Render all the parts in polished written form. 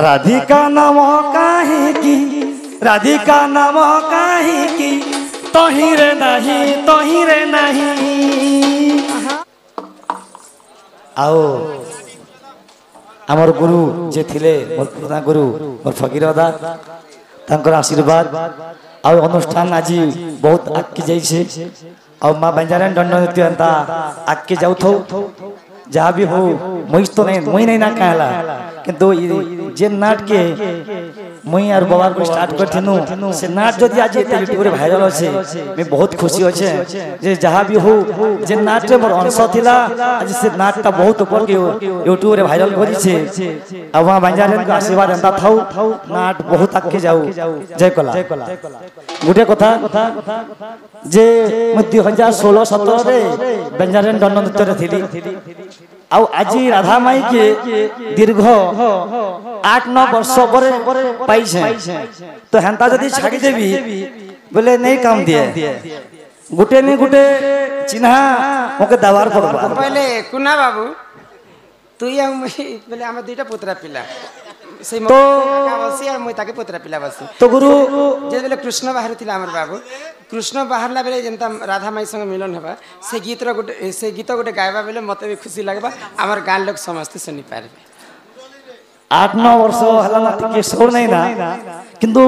राधिका नाम काहेकी राधिका नाम काहेकी तहिरे नहीं आओ आमर गुरु जे थिले मोर गुरु मोर फकीर दा तांकर आशीर्वाद आ अनुष्ठान आज बहुत आगे जाइए आ माँ बंजारे दंड नृत्य एंता आगे जाऊ जहाँ भी हो मुई तो नहीं मुई नहीं ना कहला किंतु जे नाट के मुई और बाबा को स्टार्ट करथिनु से नाट जदि आज एते यूट्यूब रे वायरल अछि मैं बहुत खुशी होछे जे जहाँ भी हो जे नाट रे मोर अंश थिला आज से नाट ता बहुत ऊपर के यूट्यूब रे वायरल करी छे अब वहां बंजारे को आशीर्वाद एंता थाउ नाट बहुत आगे जाऊ जय कला गुटे कथा जे मैं 2016-17 रे बंजारे दंड नृत्य रे थिली आउ आज राधा माई के दीर्घ 8-9 वर्ष पर पाइछे तो हेंता जदि छाड़ी देवी बोले नहीं काम दिए गुटे नहीं गुटे चिन्हा ओके दवार पड़बा पहले कुना बाबू तू या बोले हम दुईटा पुत्रा पिला से तो बसी आ मुई ताके पुत्रा पिला बसी तो गुरु जे बेले कृष्ण बाहर थिला हमर बाबू कृष्ण बाहरला बेले जनता राधा माई संग मिलन हेबा से गीत रो गुटे से गीत गुटे गायबा बेले मते भी खुशी लागबा हमर गान लोग समस्त सुनी पारबे 8-9 वर्ष हला ना के सोर नहीं ना किंतु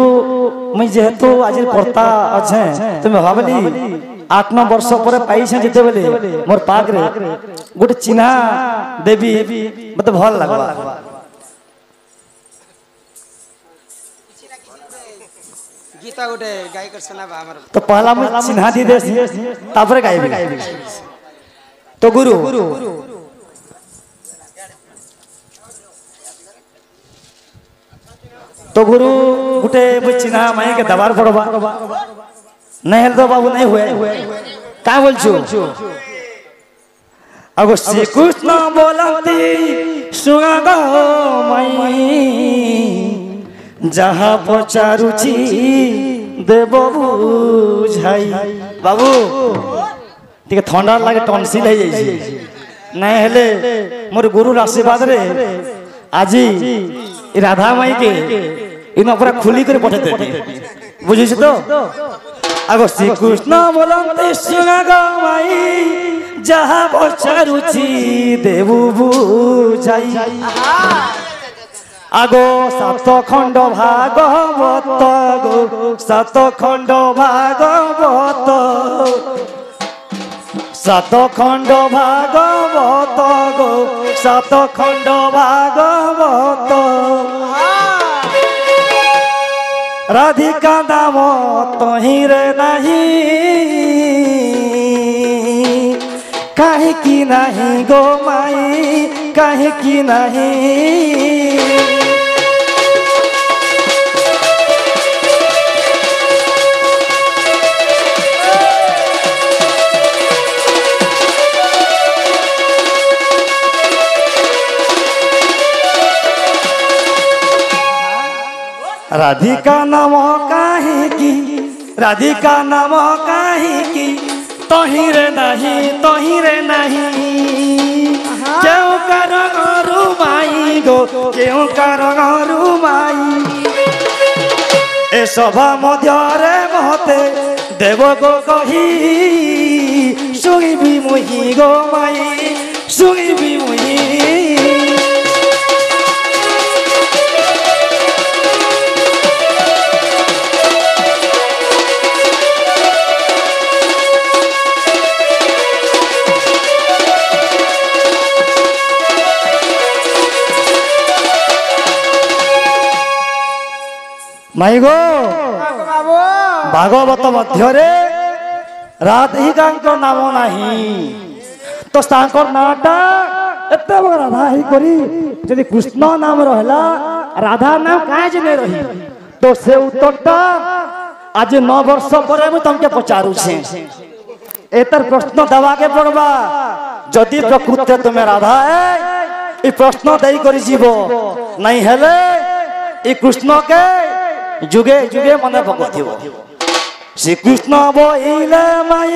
मैं जेहेतु आज करता अच्छे तुम भाबली 8-9 वर्ष पर पाइछे जते बेले मोर पाक रे गुटे चिन्हा देवी मते भल लागबा गीता गोटे गाय कर सुनाबा हमर तो पहला मैं चिन्हा दी दे तापर गायबी तो गुरु तो गुरु गुटे मैं चिन्हा माई के दबार पड़बा नहीं हेल तो बाबू नहीं हुए का बोल छु अगो श्री कृष्ण बोलती सुगा गो माई जहाँ पचारुची देव बुझाई बाबू टिके ठंडा लगे टॉन्सिल है जाइए नहीं हेले मोर गुरु आशीर्वाद रे आज राधा माई के इन पूरा खुली कर पठे देते बुझी तो आगो श्री कृष्ण बोलते सुना गो माई जहाँ पचारुची देव बुझाई आगो 7 खंड भागवत गो 7 खंड भागवत 7 खंड भागवत गो 7 खंड भागवत राधिका नाम तहिरे नहीं काहे की नहीं गो माई काहे की नहीं राधिका नाम काहेकी राधिका नाम काहेकी तहिरे नहीं क्यों कर रुमाई गो क्यों कर रुमाई ए सभा मध्यरे मते देव गो कही सुनिबी मुही गो माई सुनिबी मुही माई गो भागवत मध्यरे राधिका नाम नहीं तो नाटा एत राधा ही करी जदि कृष्ण नाम रहला राधा नाम काहे जे रही तो से उत्तरटा आज 9 वर्ष पर मैं तुमके पचारू छे एतर प्रश्न दबा के पड़बा जदि प्रकृति तुम्हें राधा है ई प्रश्न दई करी जीवो नहीं हेले ई कृष्ण के जुगे जुगे मन पकथिबो श्री कृष्ण बोइले माई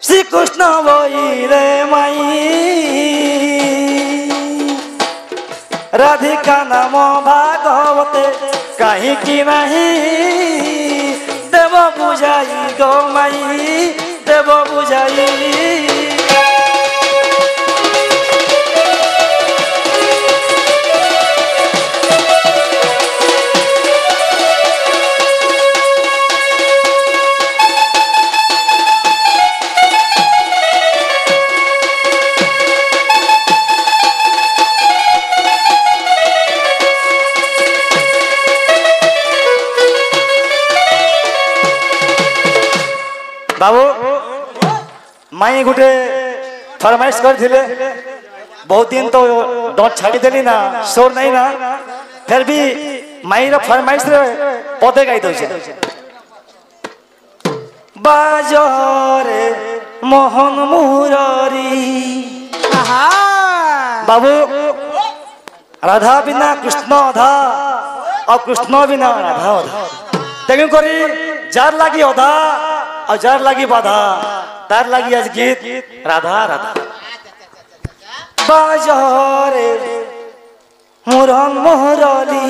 श्री कृष्ण बोइले माई राधिका नाम भागवते कहीं की नहीं देव बुझाई गो माई देव बुझाई। बाबू माई गोटे फरमाइश करथिले बहुत दिन तो डट छाड़ी देली ना शोर नहीं ना फिर भी माई रो फरमाइश रे पदे गाई दो छे बाजरे मोहन मुरारी। बाबू राधा बिना कृष्ण अधा और कृष्ण बिना राधा अधा तेणु करी जार लागी अधा और जार लगी बाधा तार लगी आज गीत राधा राधा बाजारे मुरन मुरली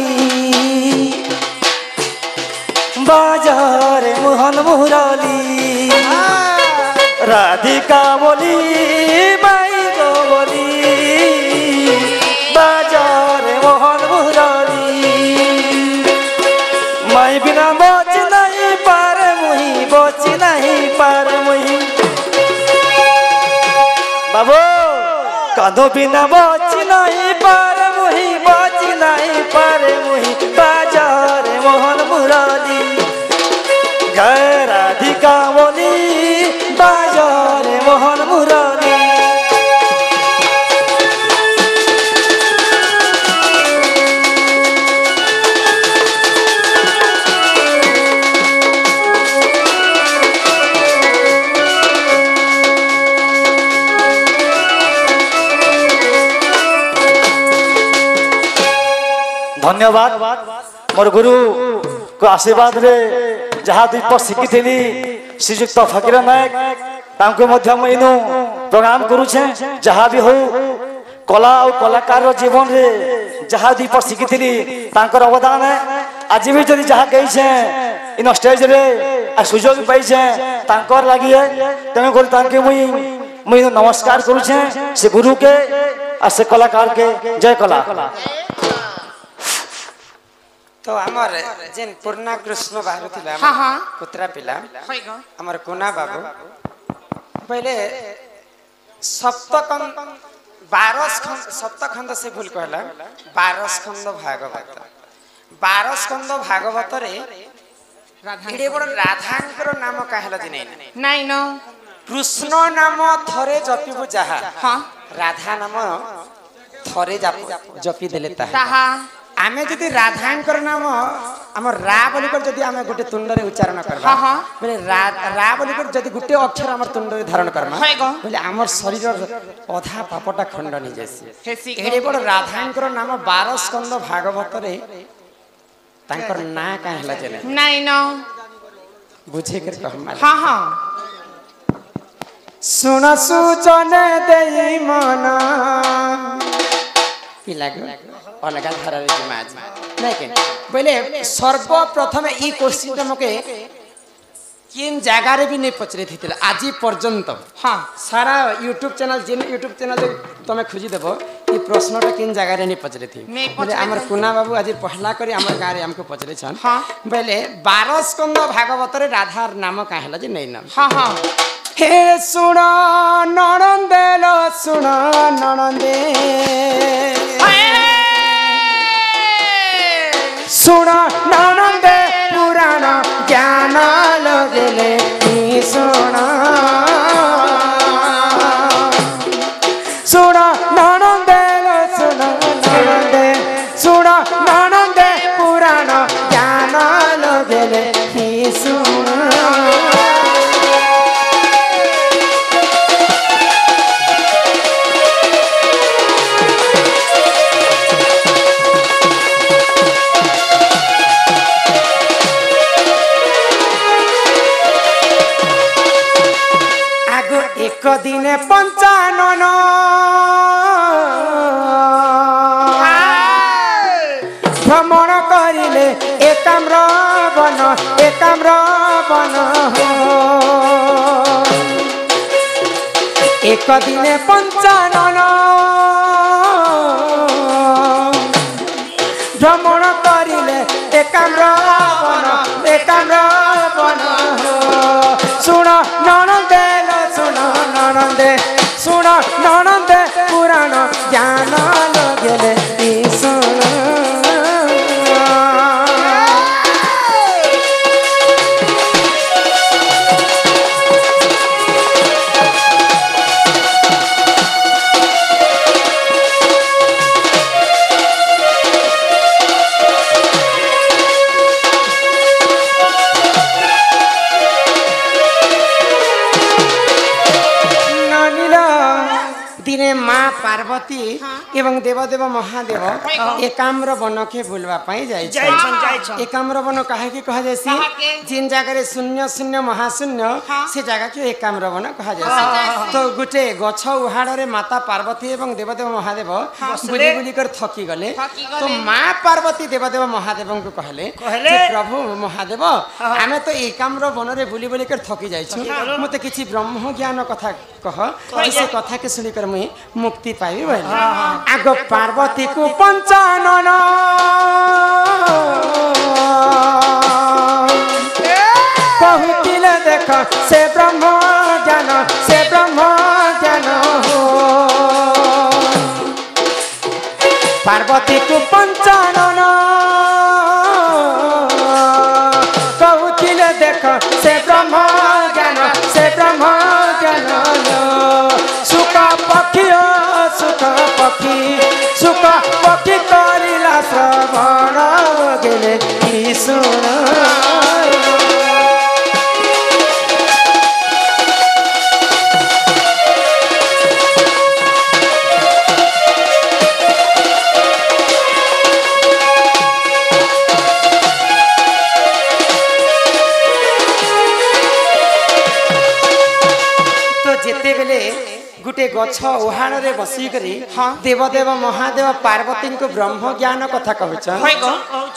बाजारे मोहन मुरली राधिका बोली माई गो बोली बाजारे मोहन मुरली माई बिना बच नहीं पारे मुही बची नहीं पार मुही। बाबू कांधो बिना बची नहीं पार मुही बची नहीं पार मुही बाजार मोहन मुरारी जय राधिका बोली बाजार मोहन मुरारी। धन्यवाद मोर गुरु को आशीर्वाद रे जहाँ दीप शिखी श्रीजुक्त फकीर नायक तांको मध्य इनु प्रणाम करुछे। जहाँ भी हो कला और कलाकार जीवन रे जहाँ दीप शिखी तांकर अवदान है आज भी जदि जहाँ गई छे इन स्टेज रे सुजोग पाई छे तांकर लगी है तेणु कर तांके मुई नमस्कार करुछे से गुरु के और से कलाकार के जय कला। तो आमर जेन पूर्णा कृष्ण बाहर थिला पुत्रा पिला हमर कोना बाबू पहले सप्तकंद 12 खंड सप्तखंड से भूल कहला 12 खंड भागवत 12 खंड भागवत रे एडे बड़ राधांकर नाम कहला दिन नहीं न कृष्ण नाम थरे जपिबु जहा राधा नाम थरे जपी देले ताहा आमे जदि राधांकर नाम आम रा बोलिकर जदि आमे गोटे तुंड रे उच्चारण करबा बोले रा बोलिकर जदि गोटे अक्षर आम तुंड रे धारण करबा बोले आमर शरीर अधा पापटा खंडन जैसी एडे बड़ राधांकर नाम 12 स्कंद भागवत रे तांकर ना का हला जने नहीं न बुझे कर कहमा सुन सूचने देई मन अलग धारा नहीं के बोले सर्वप्रथम ई क्वेश्चन मके किन जगह भी नहीं पचरे थी आज पर्यंत सारा यूट्यूब चैनल जिन यूट्यूब चैनल तुम खोजी देव ये प्रश्नटा किन जगह नहीं पचरे थी बोले आमर कुना बाबू आज पहला करी आमर गाँव आमको पचरे छन बोले 12 स्कंद भागवत रे राधार नाम का है जे नहीं नाम हे सुन ननंदे लो सुन ननंदे सुन ननंदे पुराण ज्ञान लगले सुन सुन ननंदे लो सुन ननंदे सुन ननंदे पुराण ज्ञान लगले सुन एक दिन 55 एकाम्र बन एक दिने पंचानन भ्रमण करिले एकाम्र बन सुन ननंदे सुन ननंदे पुराण ज्ञान लगेले सुन दिने माँ पार्वती एवं देवदेव महादेव एकाम्र वन के बुलवा एकाम्र वन कहा कि कहा जैसी जिन जगह शून्य शून्य महाशून्य से जगह के एकाम्र वन कहा जैसी तो गोटे गछ उहाड़ माता पार्वती एवं देवदेव महादेव बुली बुली कर थकी गले तो माँ पार्वती देवदेव महादेव को कहले प्रभु महादेव आमे तो एकाम्र वन रे बुली बुली कर थकी जाइछु मते किछि ब्रह्म ज्ञान कथा कह से कथा के सुनी कर मुई मुक्ति पाइबी बोले आगो पार्वती को पंचानन कहूतिले देख से ब्रह्म ज्ञान हो पार्वती को पंचानन कहूतिले देख से ब्रह्म ज्ञान सुख पक्षी करिला श्रवण गेले सुन तो जेते बेले गुटे गछ उहाड़ रे बसी करी देवदेव महादेव पार्वती को ब्रह्म ज्ञान कथा कहछन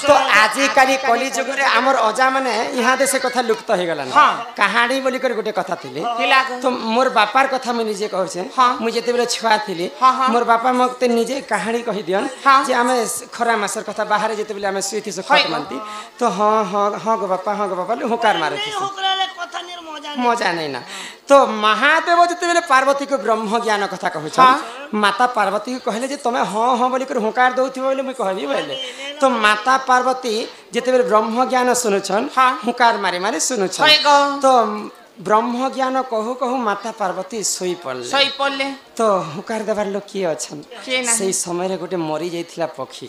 तो आजि काली कली जुग रे हमर अजा माने इहा दे से कथा लुप्त हो गलन कहानी बोली कर गुटे कथा थिले तो मोर बापार कथा मैं निजे कहछे मु जेते बेले छुआ थिले मोर बापा मते निजे कहानी कहि दियन जे हमें खरा मासर कथा बाहर जेते बेले हमें सुईथि से खत मानती तो हां गो बापा हुकार मारे मजा नहीं ना तो महादेव जिते बेले पार्वती को ब्रह्म ज्ञान कथा कहछन माता पार्वती को कहले जे तमे हां बोली कर हुकार दउथि बोले मैं कहबी बोले तो माता पार्वती जिते बेले ब्रह्म ज्ञान सुनुछन हुकार मारे सुनुछन तो ब्रह्म ज्ञान कहू माता पार्वती सोई पड़ले तो हुकार देवार लोक किए अच्छन से समय रे गोटे मरी जाइथिला पक्षी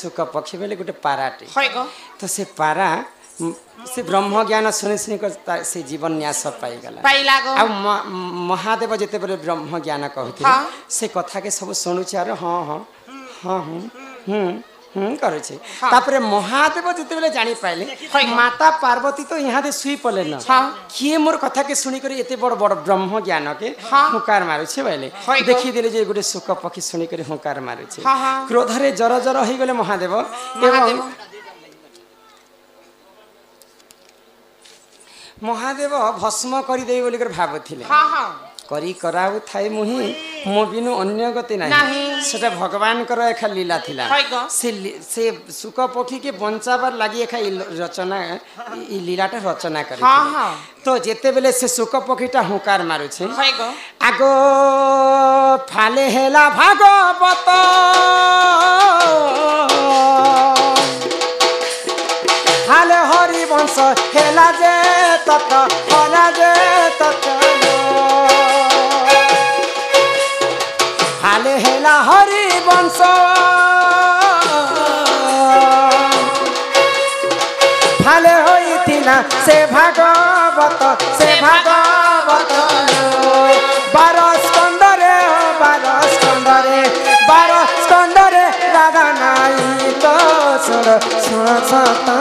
सुख पक्षी बेले गोटे पाराटे तो से पारा से ब्रह्म ज्ञान सुनी सुनी कर से जीवन न्यास पाइगला आ महादेव जेते बेले ब्रह्म ज्ञान कहते से कथा के सब सुनुचे अरे हाँ हाँ हाँ करे तापरे महादेव जेते बेले जानी पाइले माता पार्वती तो यहाँ दे सुई पले न किए मोर कथा के सुनी कर एते बड़ बड़ ब्रह्म ज्ञान के हुकार मारुछे बोले देखि देले जे गोटे सुख पक्षी सुनी कर हुकार मारुछे क्रोध रे जर जर हो गले महादेव एवं महादेव भस्म कर दे बोली कर भाबुथिले करी कराउ थाई मुही मो बिनु अन्य गति नाही सेटा भगवान कर एखा लीला थिला से सुख पक्षी के बंचाबार लागि एखा रचना ई लीलाटा रचना करे तो जेते बेले से सुख पक्षीटा हुकार मारुछे आगो फाले हेला भागवत हाले हरि वंश हेला जे तत होला जे तत हाले हेला हरि वंश हाले होइतिना से भागवत 12 स्कंदरे राधा नाई तो सुन सता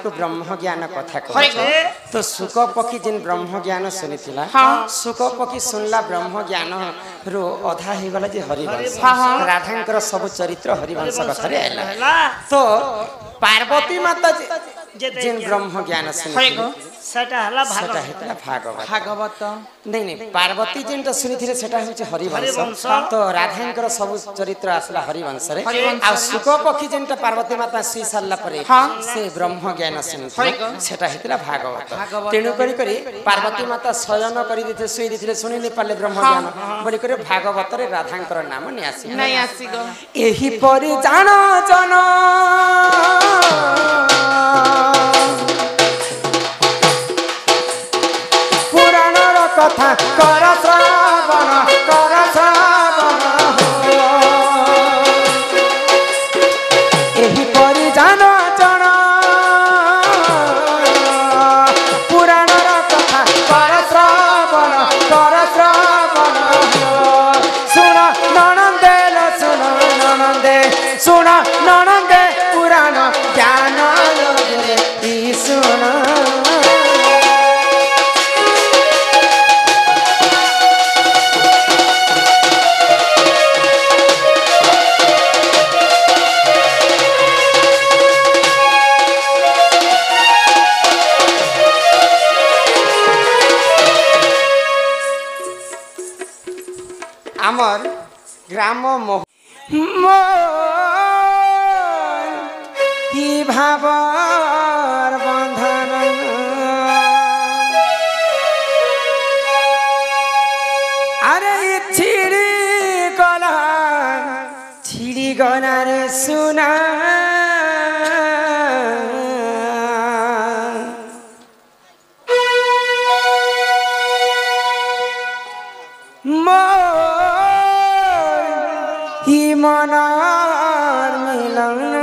को ब्रह्म ज्ञान कथा हरि कह तो सुख पक्षी जिन ब्रह्म ज्ञान सुनी सुख पक्षी सुनला ब्रह्म ज्ञान रो अधा ही गला जे हरिवंश राधांकर सब चरित्र हरिवंश कथा रे आइला तो पार्वती माता जिन ब्रह्म ज्ञान सुनी सेटा हला भागवत भागवत नहीं नहीं पार्वती जिन तो सुनी थिले सेटा होचे हरिवंश तो राधांकर सब चरित्र आसला हरिवंश रे आ सुख पक्षी जिन पार्वती माता सुई सारला परे से ब्रह्म ज्ञान सुनी सेटा हितला भागवत तेनु करी पार्वती माता शयन करी दिथे सुई दिथिले सुनी नि पाले ब्रह्म ज्ञान बोली करे भागवत रे राधांकर नाम नि आसी नहीं आसी गो एही परि जान जन कथा कर श्रवण एही परि जान जन पुराणर कथा कर श्रवण सुन ननंदे सुन ननंदे पुराण ज्ञान सुन आमर ग्राम ही भावर बंधन अरे छिड़ी गला रे सुना मनार मिलन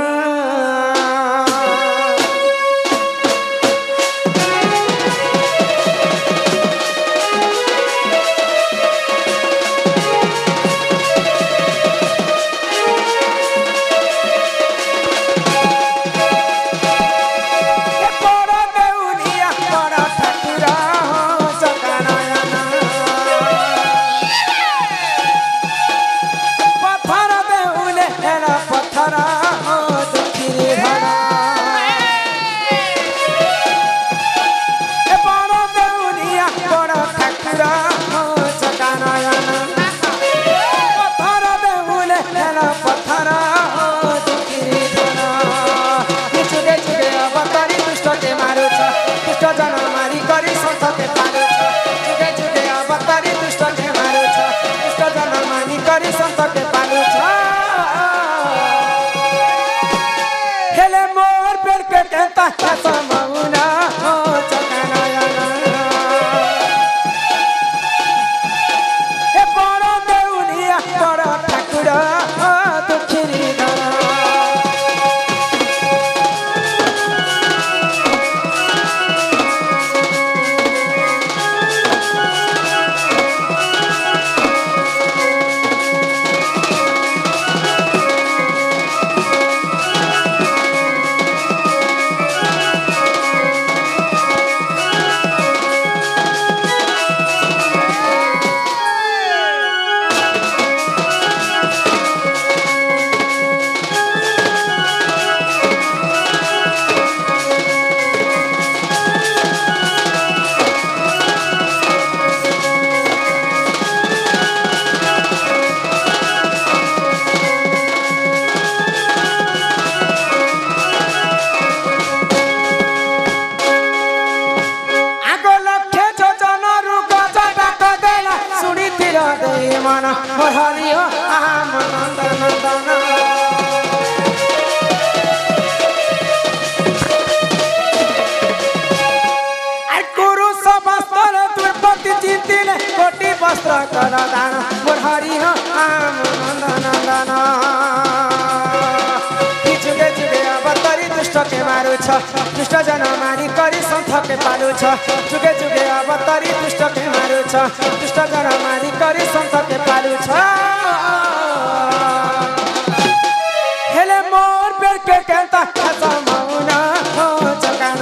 दुष्ट जन मारी करी संथ के पालू जुगे जुगे अवतरी दुष्ट के मारू दुष्ट जन मारी करी संथ के पालू हेले मोर पेड़ के कहता मौना हो चका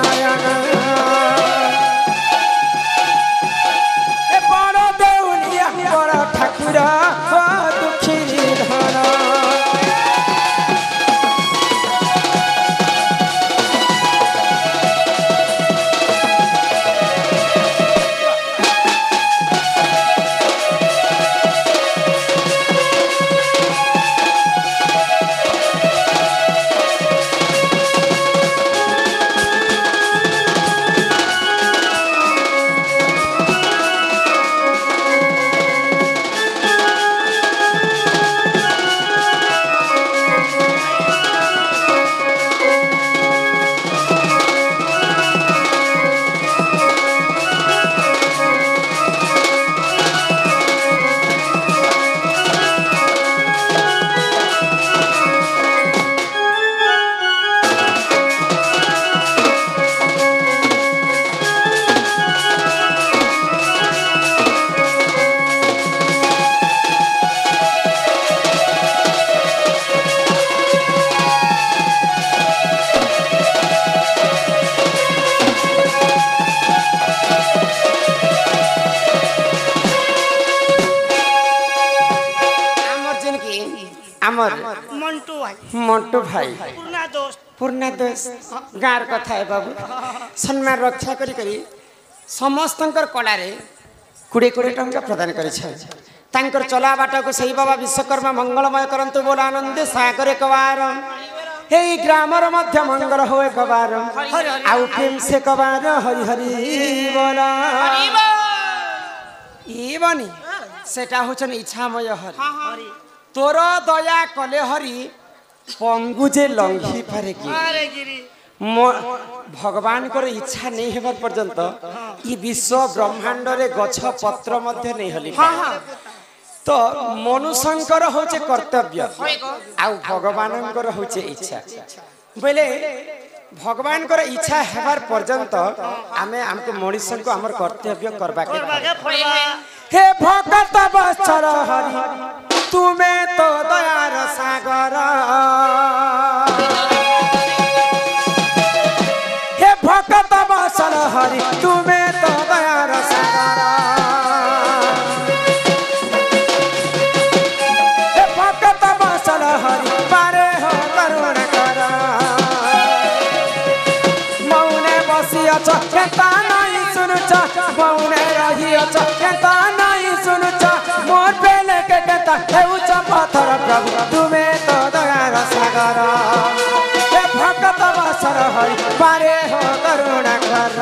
आमर मंटू भाई पूर्णा दोस्त गार कथा है बाबू सम्मान रक्षा करी समस्तंकर कलारे 20 टंका प्रदान कर चला बाटा को सही बाबा विश्वकर्मा मंगलमय करंतु बोल आनंद सागर एक बार हे ग्रामर मध्य मंगल हो एक बार आउ प्रेम से कबार हरि हरि बोला ई बनी सेटा होचन इच्छामय हरि तोर दया कले हरि पंगुजे लंघी पारे कि भगवान को इच्छा नहीं हेबा पर्यंत ई विश्व ब्रह्मांड रे गछ पत्र मध्य नहीं हली तो मनुष्यंकर होचे कर्तव्य आउ भगवानंकर होचे इच्छा बोले भगवान को इच्छा हेबार पर्यंत आमे हमको मनुष्य को हमर कर्तव्य करबा के हे भगत बत्सर हरि तुम्हें तो दयार सागर हे भगत बत्सर हरि तुम्हें तो दयार सागर हे भगत बत्सर हरि पारे हो करुण कर मौने बसी अछ केता नहीं सुनुछ मौने रही अछ केता नहीं सुनुछ मोर पेले के केता हेउछ पत्थर प्रभु तुम्हें तो दयार सागर हे भगत बत्सर हरि पारे हो करुण कर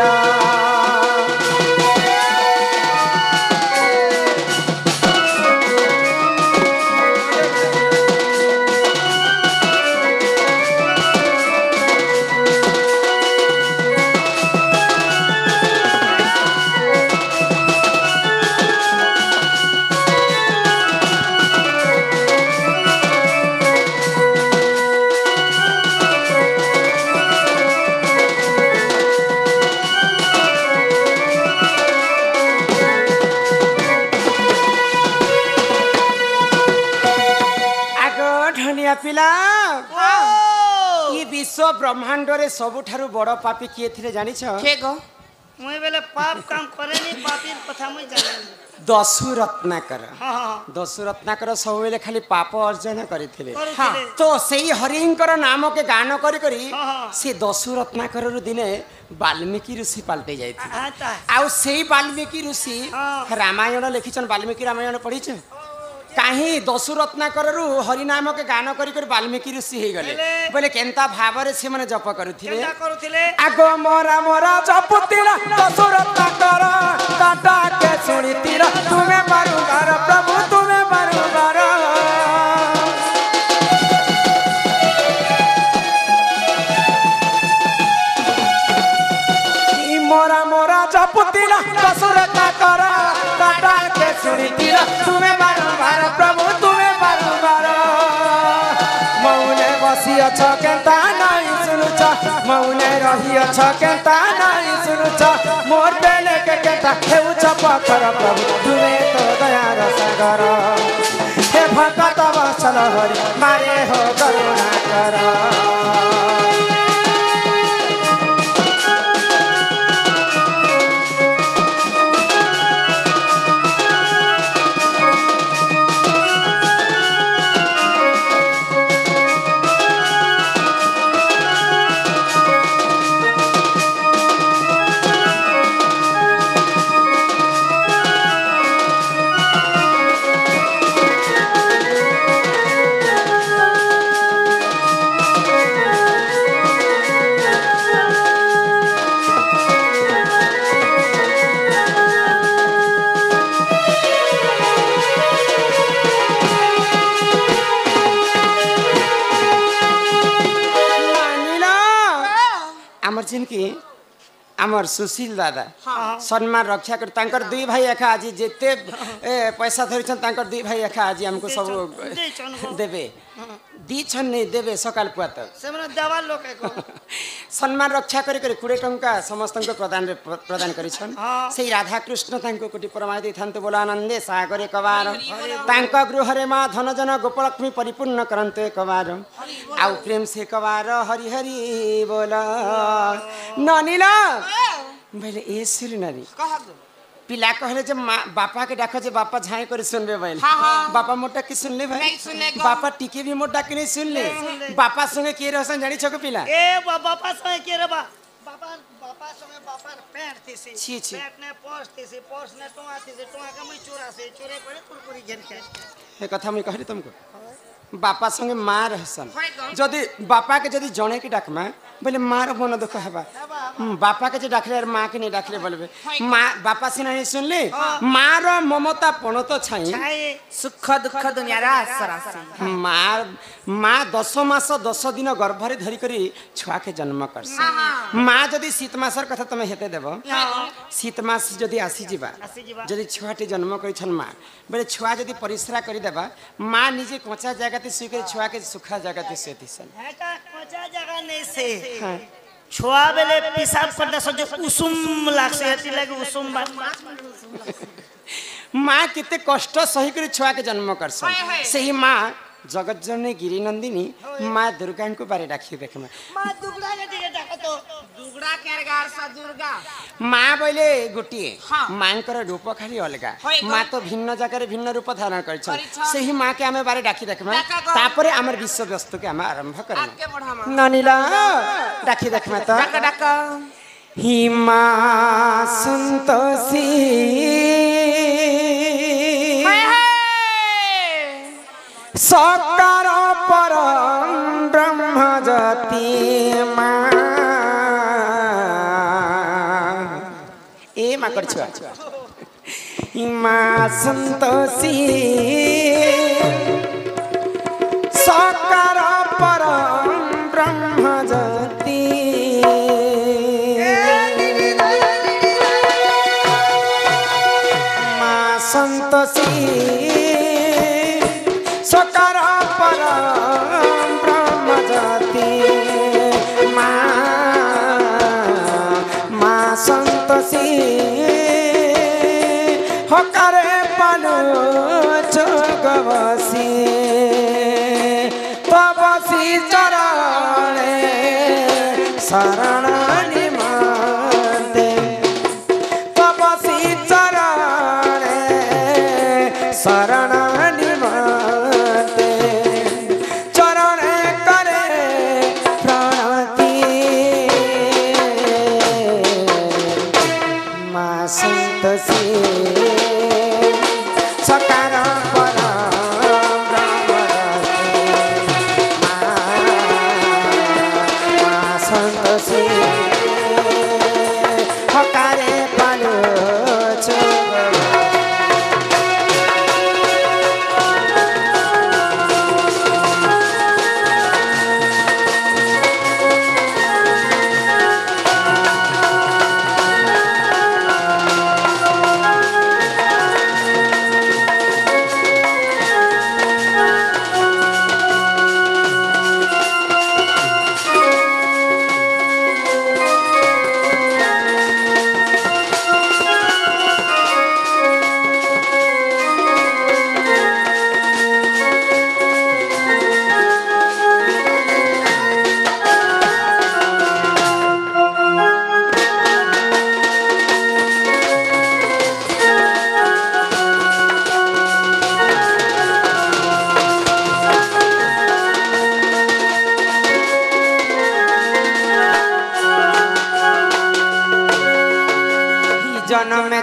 पिला ये विश्व ब्रह्मांड रे सबुठारु बड़ पापी किए थिले जानि छ के गो मुई बेले पाप काम करेनी पापी कथा मुई जाने दसु रत्नाकर दसु रत्नाकर सब बेले खाली पाप अर्जन करिथिले तो सेही हरिंकर नाम के गान करी करी से दसु रत्नाकर रु दिने वाल्मीकि ऋषि पाल्टे जाइथि आ सेही वाल्मीकि ऋषि रामायण लिखिछन वाल्मीकि रामायण पढ़ी छ कहीं दसु रत्नाकर हरि नाम के गान करी वाल्मीकि ऋषि हो गले बोले केनता भाव से मैंने जप करुथिले आगो मोरा मोरा जपुतिला दसु रत्नाकर काटा के सुनितिला तुम्हें बारंबार प्रभु तुम्हें बारंबार मोरा मोरा जपुतिला दसु रत्नाकर काटा के सुनितिला तुम्हें बारंबार प्रभु तुम्हें बारंबार मौने बसी अछ केता नहीं सुनुछ मौने रही अछ केता नहीं सुनुछ मोर बेले के केता हेउछ पत्थर प्रभु तुम्हें तो दयार सागर हे भगत बत्सल हरि मारे हो करुणा कर जिनकी आमर सुशील दादा सम्मान रक्षा कर तांकर दुई भाई एका आज जेते पैसा धरिछन तांकर दुई भाई एका आज हमको सब देबे दी छन नहीं देबे सकाल पुआत से माने देवा लोक एको सम्मान रक्षा करी 20 टंका समस्त को प्रदान करिछन सेही राधा कृष्ण तांको कोटि परमाय दै थान्ते बोला आनंदे सागर एकबार तांका गृह रे मां धन जन गोपलक्ष्मी परिपूर्ण करन्ते एकबार आउ प्रेम से एकबार हरि हरि बोला ननीला भले ए सिर नारी पिला कहले जे बापा के डाको जे बापा झाई कर सुनबे भाई बापा मोटा की सुनले भाई बापा टिके भी मोटा की नहीं सुनले बापा संगे के रहसन जानी छको पिला ए बापा संगे के रे बापा संगे बापा पैंट थी छी छी पैंट ने पोस्ट ने टोआ थी टोआ का मैं चोरे पड़े कुरकुरी घेर के हे कथा मैं कहली तुमको बापा संगे माँ रहसन जदि बापा के जदि जने के डाकमा बोले माँ रो मन दुख हेबा बापा के जे डाकले और माँ के नहीं डाकले बोलबे माँ बापा से नहीं सुनले माँ रो ममता पन तो छाई सुख दुख दुनिया रा सरासी माँ 10 मास 10 दिन गर्भरे धरी करी छुआ के जन्म करस माँ जदि शीत मासर कथा तमे हेते देबो शीत मास जदि आसी जिबा जदि छुआटे जन्म करी छन माँ बोले छुआ जदि परिश्रा करी देबा माँ निजे कोचा जगह ते सुई के छुआ के सुखा जगह ते सेती सन हेटा कोचा जगह नहीं से छुआ बेले पेशाब करदा सजे उषुम लागसे हेती लागे उषुम माँ किते कष्ट सही कर छुआ के जन्म करसन सही माँ जगत जननी गिरी नंदिनी माँ दुर्गा को बारे डाकी देखे माँ दुर्गा के दिए डाको तो दुर्गा केर गार सा दुर्गा माँ बोले गोटिए मांकर रूप खाली अलगा माँ तो भिन्न जगह भिन्न रूप धारण कर सही माँ के आमे बारे डाकी देखमा तापरे हमर विश्व वस्तु के हम आरंभ करना ननीला डाकी देखमा तो डाका ही माँ संतोषी सकार परम ब्रह्म ज्योति माँ ए माँ कर छुआ माँ संतोषी सकार परम ब्रह्म ज्योति माँ संतोषी सकार परम ब्रह्म ज्योति माँ संतोषी हकारे पालो जोगवसी तबसी चरणे शरण निमते तबसी चरणे शरण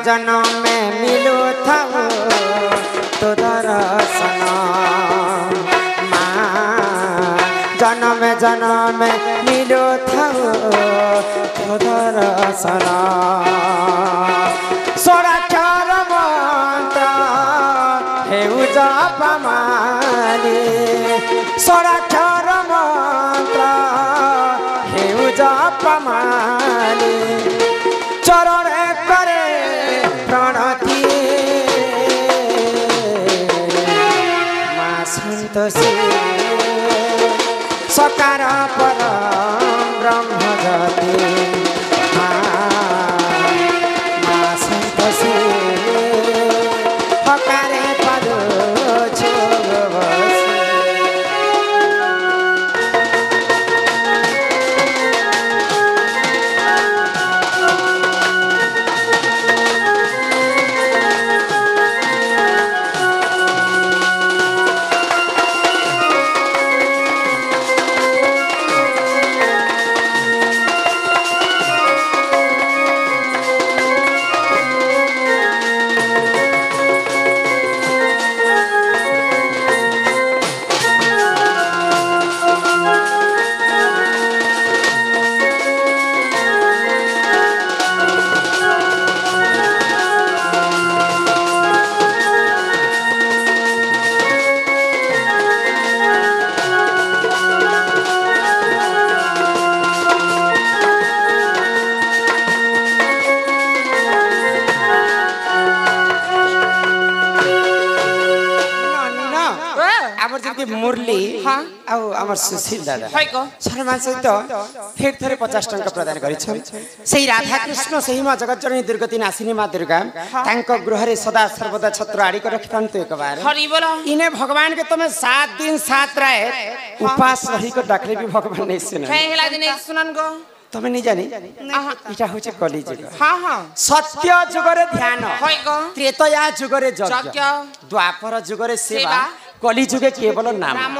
जन्म में मिलो था तो दर्शन माँ जन्म में मिलो था तो दर्शन सोराचार मंत्र हे जप माली सोराचार मंत्र हे जप माली चरण करे प्रणति माँ संतोषी सकार परम ब्रह्म ज्योति माँ संतोषी हकारे पदो छोगवसी আমার যে মুরলি হ্যাঁ। ଆଉ আমার সুশীল দাদা হয় গো সম্মান সহিত ফের থরে 50 টଙ୍କା প্রদান করিছন সেই রাধা কৃষ্ণ সেই মা জগজ্জননী দুর্গতি নাসিনী মা দুর্গা তাঙ্ক গৃহরে সদা সর্বদা ছত্র আড়ি করে রখিতান্ত একবার হরি বল इने भगवान के तुम्हें 7 दिन 7 रात उपास रही को डाकले भी भगवान नहीं सुना कै हेला दिन सुनन गो तुम्हें नहीं जानी इटा होचे कली जुग हां हां सत्य जुगरे ध्यान হয় গো त्रेतया जुगरे যজ্ঞ यज्ञ द्वापर जुगरे सेवा सेवा, कली जुगे केवल नाम नाम